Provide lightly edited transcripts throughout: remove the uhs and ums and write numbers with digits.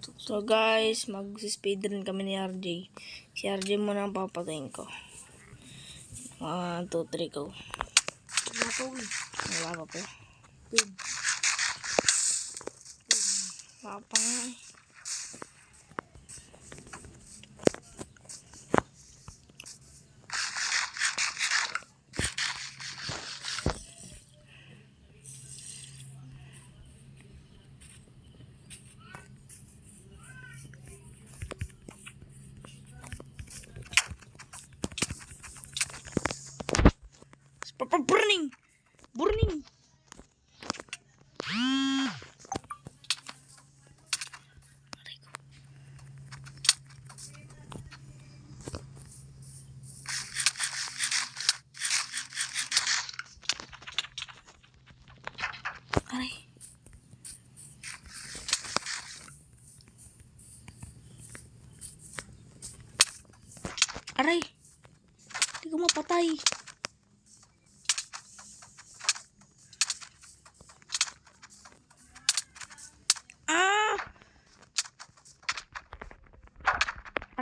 So guys, mag-speedrun kami ni RJ. Si RJ muna ang papatayin ko. 1, 2, 3, go. Wala pa po. Wala pa nga eh. Burning! Burning! Aray. Aray. Hindi ko mapatay.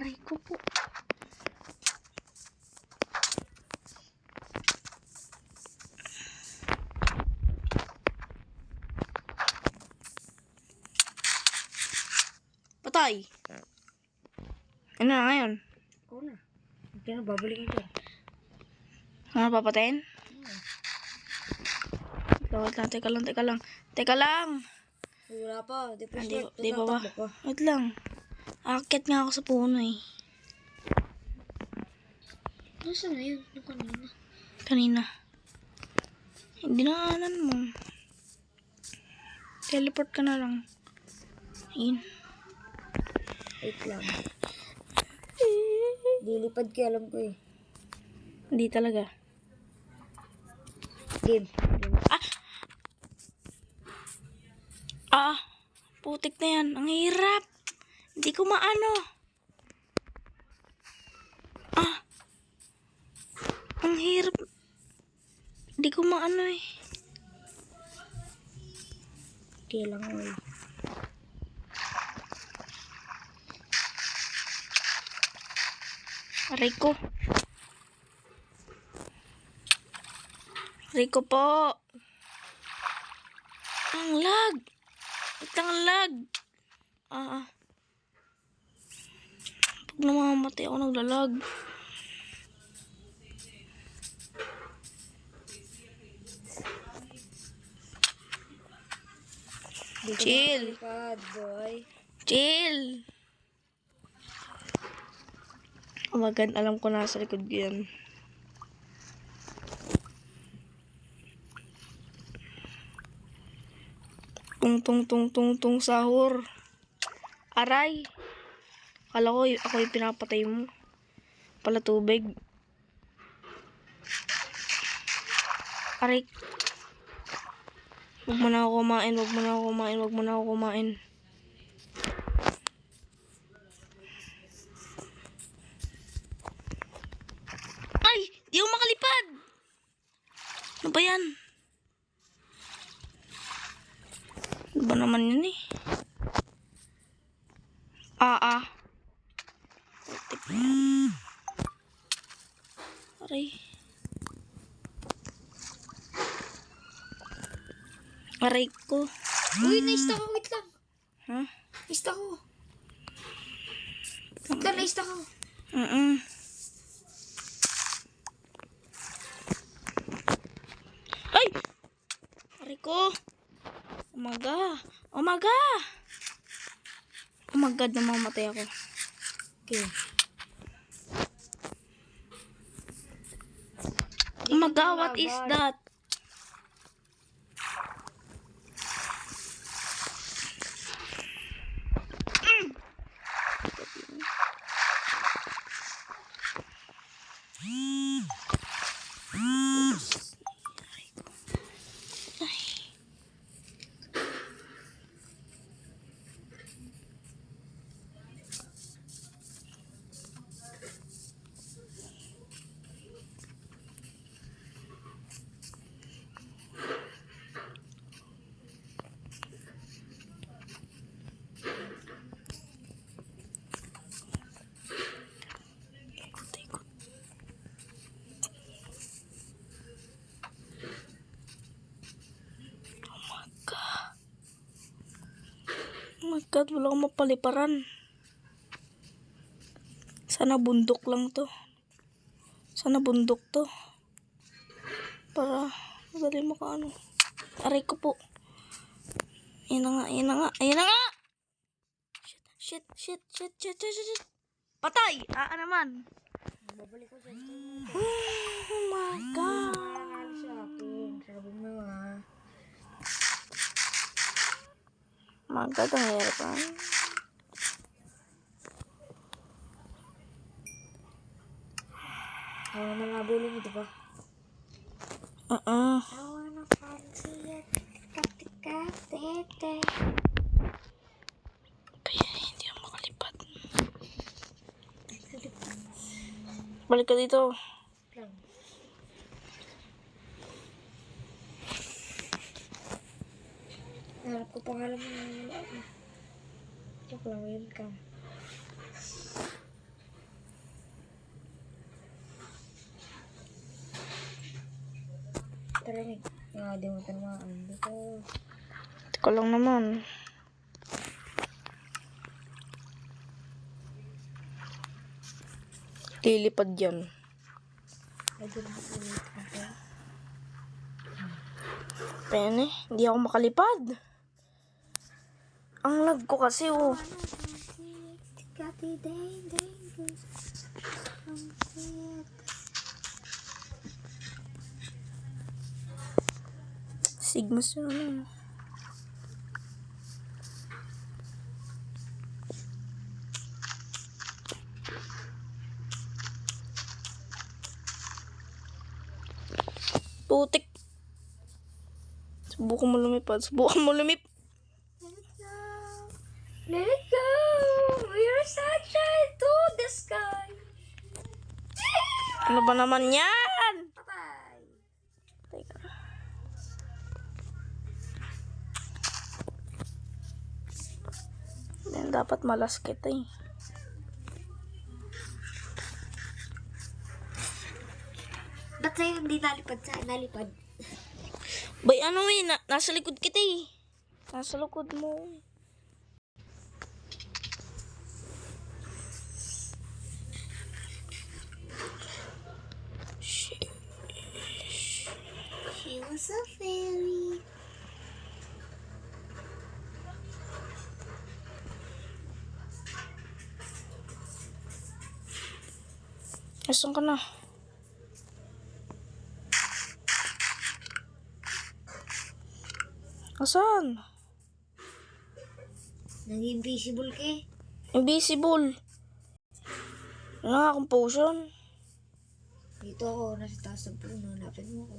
Aray ko po. Patay. Ano na ngayon? Ikaw na. Hindi na babalikin dyan. Ano papatayin? Wait lang, teka lang, teka lang. Teka lang! Wala pa. Di pa Hindi start. di pa ba? Tatakbo pa. Wait lang. Akit nga ako sa puno eh. Nasaan na yun? Yung kanina. Kanina. Hindi na mo. Teleport ka na lang. Ayun. Wait lang. Dilipad ko, alam ko eh. Hindi talaga. Game. Putik na yan. Ang hirap. Hindi ko maano. Ang hirap. Hindi ko maano eh. Okay lang eh. Aray ko. Aray ko po. Ang lag. Ang lag. Pag namamatay ako naglalag. Chill. Dilipad, boy. Chill. Magand, alam ko nasa likod ko yan. Tung sahur. Aray. Akala ko ako yung pinapatay mo. Pala tubig. Aray. Huwag mo na ako kumain, huwag mo na ako kumain, huwag mo na ako kumain. Ay! Di ako makalipad! Ano ba yan? Ano ba naman yun eh? Aray. Aray ko. Uy, naista ko. Wait lang. Huh? Naista ko. Wait lang, naista ko. Ay! Aray ko. Umaga. Umaga! Oh my God, namamatay ako. Okay. Umaga, what is that? my God, wala akong mapaliparan. Sana bundok lang to. Sana bundok to. Para madali makaano. Aray ko po. Ayan na nga, ayan na nga, ayan na nga! Shit. Patay! Naman. Babalik ko dyan. Oh my God. Nanalo sa akin. Sabi mo nga. My God, ang hirap Naman nabulong ito ba? I wanna fancy it. Tika, tete. Kaya hindi ako makalipad. Balik ka dito. Lang. Harap ko pangalan mo na wala ako. Joke lang, welcome. Tara, di mo tanamaan dito. Teka lang naman. Lilipad yan. Ay, di mo ulit ako. Pene, hindi ako makalipad. Ang lag ko kasi, oh. Sigmas yun, ano. Putik. Subukan mo lumipad. Let it go. We're sunshine to the sky. Ano ba naman yan? Bye-bye. Teka. Yan, dapat malas kita eh. Ba't sa'yo hindi nalipad sa'yo? Nalipad. Bay, ano eh, nasa likod kita eh. Nasa likod mo. She was a fairy. Asan ka na? Asan? Nag-invisible ka eh. Invisible. Wala nga akong potion. Dito ako, nasa taas ng puno. Lapit mo ako.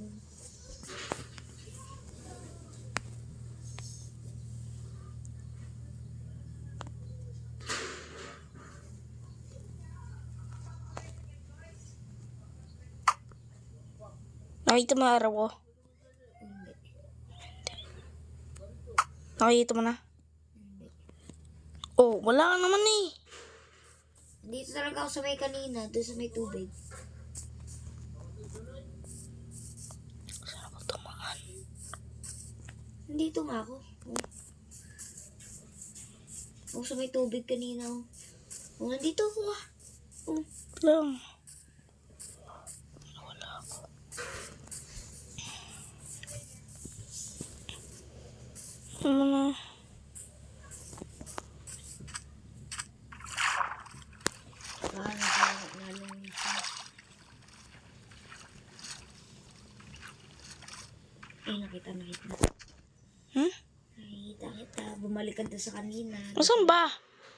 Nakita mo araw ko? Hindi. Nakita mo na? Hindi. Oh, wala ka naman eh. Dito talaga ako sa may kanina. Doon sa may tubig. Saan ako tumaan? Nandito nga ako. Oh. Oh, sa may tubig kanina. Oh, nandito ako ah. Oh. Lang. Wala ako. Ano na? Eh, nakita. Hmm? Nakita kita. Bumalik ka doon sa kanina. Asan ba?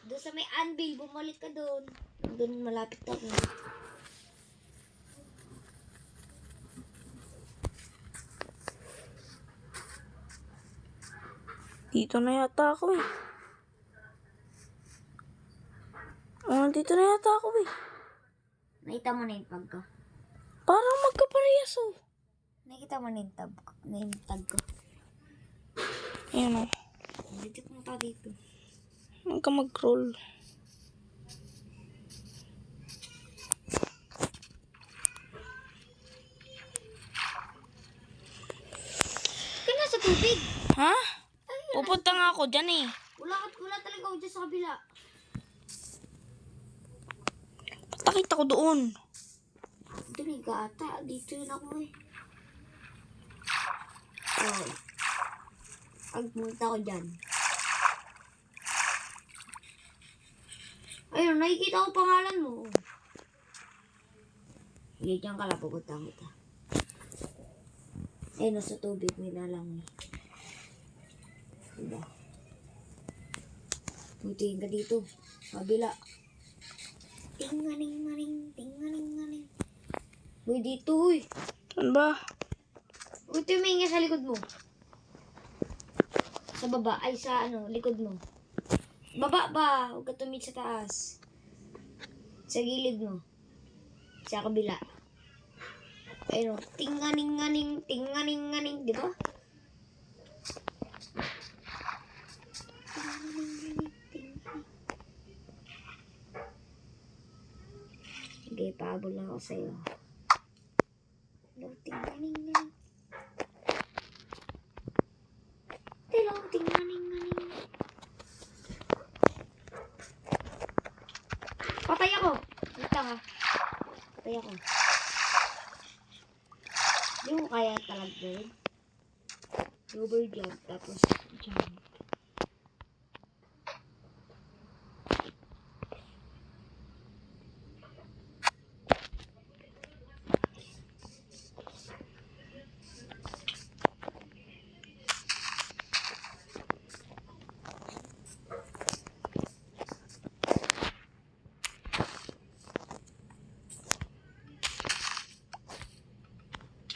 Doon sa may anvil, bumalik ka doon. Doon malapit ako. Dito na yata ako eh. Oh, dito na yata ako eh. Nakita mo na yung tag ko. Parang magkaparehas oh. Nakita mo na yung tag ko. Ayan oh. Dito punta dito. Huwag ka mag-roll. Ka na sa tubig. Ha? Pupunta nga ako ako dyan eh. Wala talaga ako dyan sa kabila. Ba't nakita ko doon? Doon ka ata. Dito yun ako eh. Oh. Pagpunta ko dyan. Ayun, nakikita ko pangalan mo. Hindi, dyan ka lang pupunta kita. Ayun, nasa tubig, may nalang eh. Diba? Butiin ka dito. Kabila. Tinganing. Uy, dito, uy. Saan ba? Uy, tumingin sa likod mo. Sa baba, ay sa likod mo. Baba ba? Huwag ka tumingin sa taas. Sa gilid mo. Sa kabila. Ayun, tinganing, di ba? Sige, pahabol lang ako sa'yo. Tinganing. Tinganing. Patay ako. Wait lang ha. Patay ako. Hindi mo kaya talagay. Over jump. Tapos jump.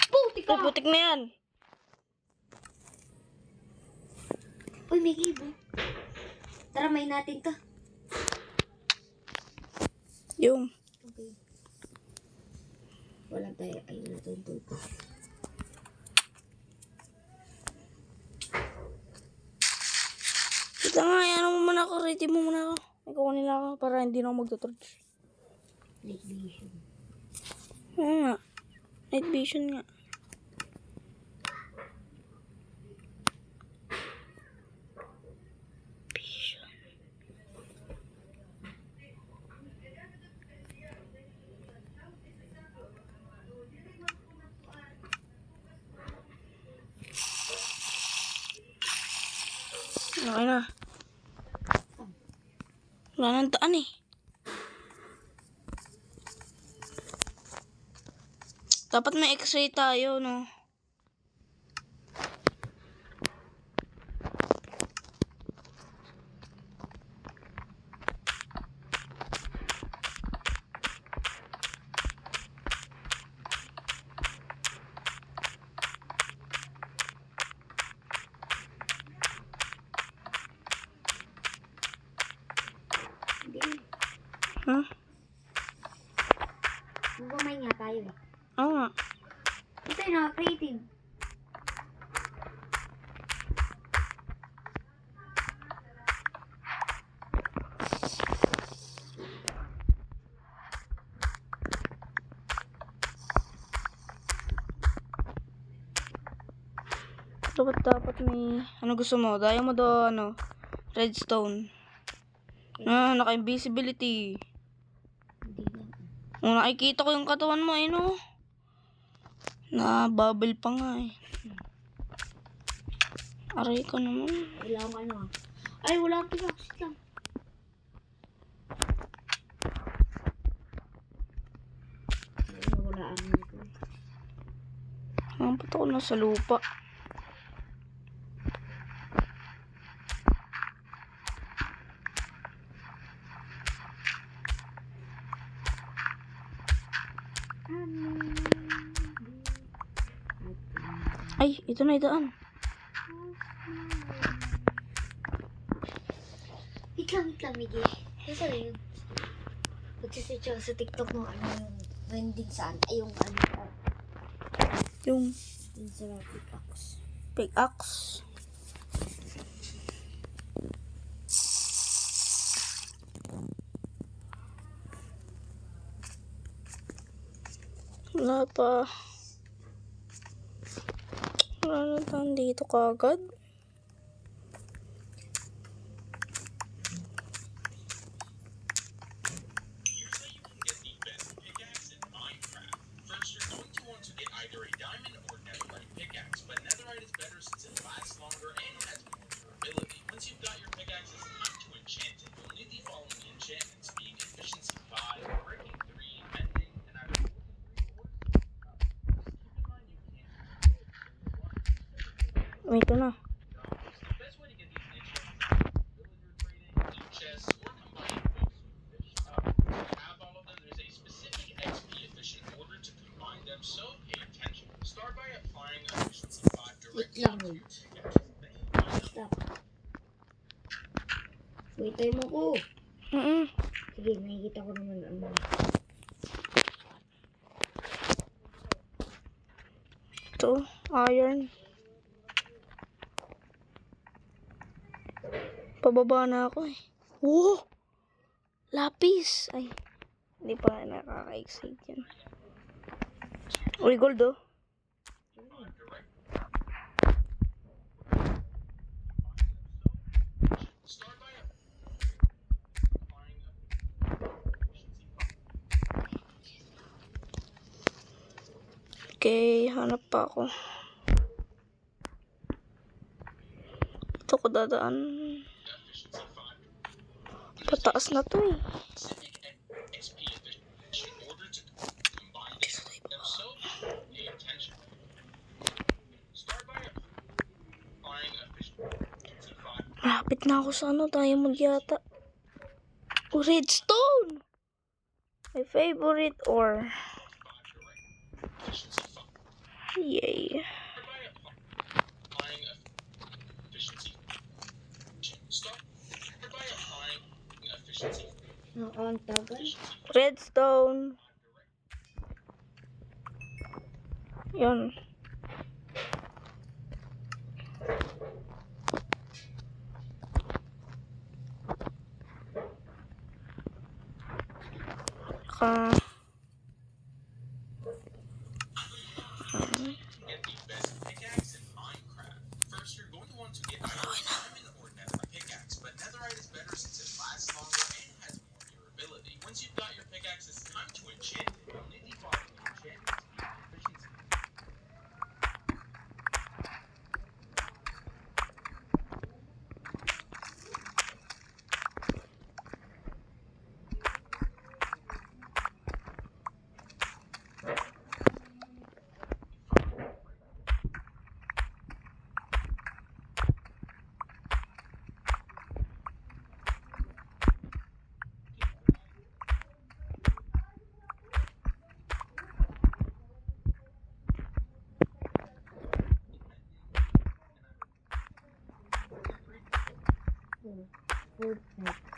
Putik Ay, ka! putik na yan. Uy, may gibo. Tara, may natin to. Yung. Okay. Wala tayo. Ayun na to. Kita nga, ano mo muna ako. Rating mo muna ako. May kukunin lang ako para hindi na ako magto-torch. Night vision. Oo nga. Night vision nga. Vision. Okay na. Wala nang daan eh. Dapat may x-ray tayo, no? Hindi. Huh? Magpamay nga tayo eh. Oo nga. Ito yun, creative. Dapat may... Ano gusto mo? Diamond o ano? Redstone. Naka-invisibility. Hindi na. Nakikita ko yung katawan mo, eh, no? Na-bubble pa nga, eh. Aray ka naman. Wala akong ah. Ay, wala akong pinaksit lang. Wala ang ito. Ba't ako nasa lupa? Ay, ito na idaan. Wait lang, Miggy. Sasabi yun. Pagsisearch ako sa TikTok mo, yung trending saan. Ay, yung Yung yung sa pickaxe. pickaxe. Wala pa. Wala na tayo dito kagad. Ito na. Wait lang. Stop. Wait time ako. Sige, nakikita ko naman ano. Ito, iron. Pababa na ako eh. Oh! Lapis! Ay, hindi pa nga nakaka-excite yan. Uy, gold oh. Okay, hanap pa ako. Ito ko dadaan. Pataas na to eh. Malapit na ako sa ano, diamond yata. Oh, redstone! My favorite ore. Yay. Ang tagal. Redstone. Yun. Ka. Perfect.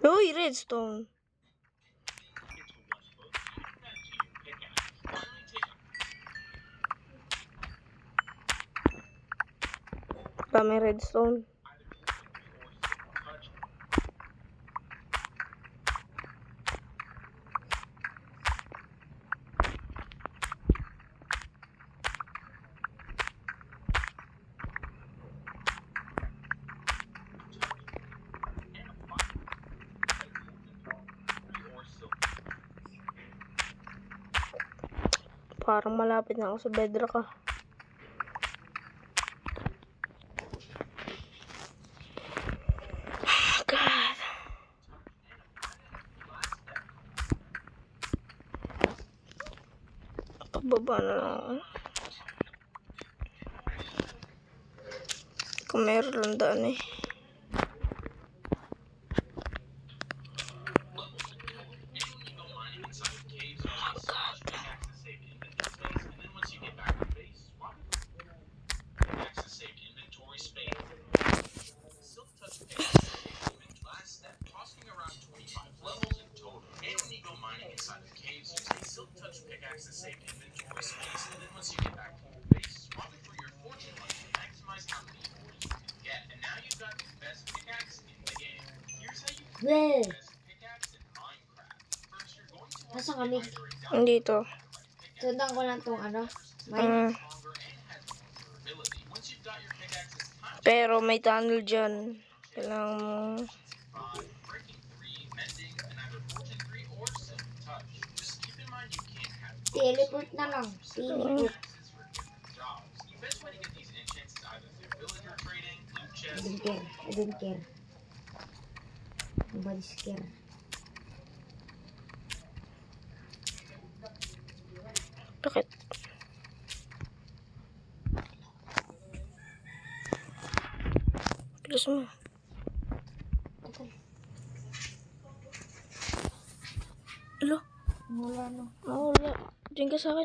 Uy, redstone. Dami redstone. Parang malapit na ako sa bedrock ah. God. Pababa na lang ako. Kung meron lang daan eh. pickaxe to save inventory space, and then once you get back to your base, swap it for your fortune money to maximize how many ores you can get. And now you've got the best pickaxe in the game. Well, Pickaxe in Minecraft. First, you're going to want nasa kami? Dito. Sundan ko lang tong ano. May Mm. stronger and has more durability. Once you've got your pickaxe, it's time to Pero may tunnel dyan. Kailangan mo... 5, breaking 3, mending, and either fortune 3 or silver touch. Just keep in mind you can't have teleport na lang. Teleport. pickaxes for different jobs. The best way to get these enchants is either through villager trading, loot I chests, don't care. I don't care. Nobody's care. Bakit? Bilis mo. Alo, Wala no. mawala. Diyan ka sa akin.